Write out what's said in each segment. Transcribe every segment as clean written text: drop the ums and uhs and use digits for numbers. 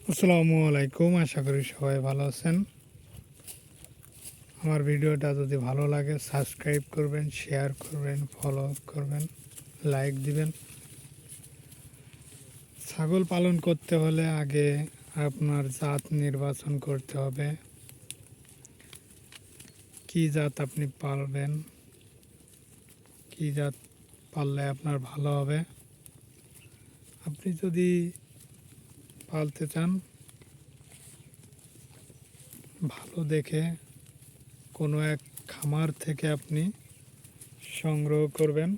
আসসালামু আলাইকুম, আশা করি সবাই ভালো আছেন। আমার ভিডিওটা যদি ভালো লাগে সাবস্ক্রাইব করবেন, শেয়ার করবেন, ফলো করবেন, লাইক দিবেন। ছাগল পালন করতে হলে আগে আপনার জাত নির্বাচন করতে হবে। কি জাত আপনি পালবেন, কি জাত পাললে আপনার ভালো হবে। আপনি যদি পালতে চান ভালো দেখে কোনো এক খামার থেকে আপনি সংগ্রহ করবেন।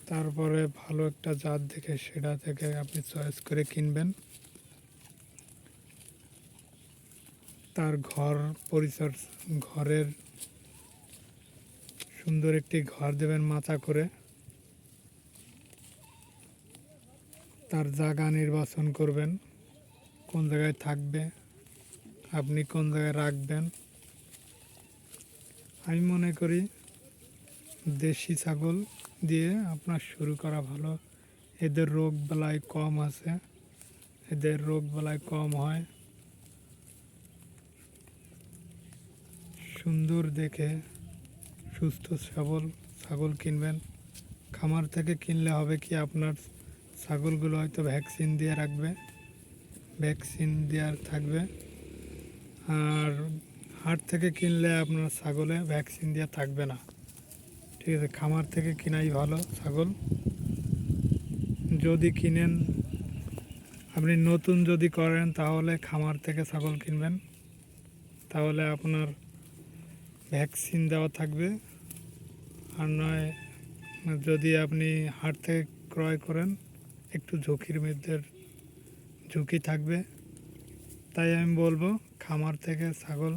তারপরে ভালো একটা জাত দেখে সেটা থেকে আপনি চয়েস করে কিনবেন। তার ঘরের সুন্দর একটি ঘর দেবেন মাচা করে। তার জায়গা নির্বাচন করবেন, কোন জায়গায় থাকবে, আপনি কোন জায়গায় রাখবেন। আমি মনে করি দেশি ছাগল দিয়ে আপনার শুরু করা ভালো। এদের রোগ বালাই কম আছে, এদের রোগ বালাই কম হয়। সুন্দর দেখে সুস্থ সবল ছাগল কিনবেন। খামার থেকে কিনলে হবে কি, আপনার ছাগলগুলো হয়তো ভ্যাকসিন দিয়ে রাখবে, ভ্যাকসিন দেওয়ার থাকবে। আর হাট থেকে কিনলে আপনার ছাগলে ভ্যাকসিন দেওয়া থাকবে না। ঠিক আছে, খামার থেকে কেনাই ভালো ছাগল। যদি কিনেন, আপনি নতুন যদি করেন তাহলে খামার থেকে ছাগল কিনবেন, তাহলে আপনার ভ্যাকসিন দেওয়া থাকবে। আর নয়, যদি আপনি হাট থেকে ক্রয় করেন একটু ঝুঁকির মধ্যে ঝুঁকি থাকবে। তাই আমি বলবো খামার থেকে ছাগল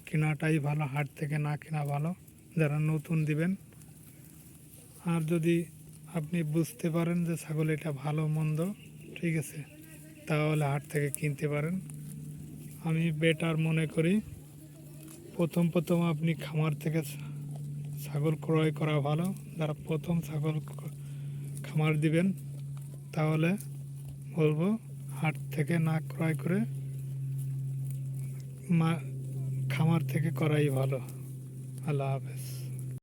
কেনাটাই ভালো, হাট থেকে না কেনা ভালো যারা নতুন দিবেন। আর যদি আপনি বুঝতে পারেন যে ছাগল এটা ভালো মন্দ, ঠিক আছে, তাহলে হাট থেকে কিনতে পারেন। আমি বেটার মনে করি প্রথম আপনি খামার থেকে ছাগল ক্রয় করা ভালো। যারা প্রথম ছাগল খামার দিবেন তাহলে বলবো হাট থেকে না ক্রয় করে খামার থেকে করাই ভালো। আল্লাহ হাফেজ।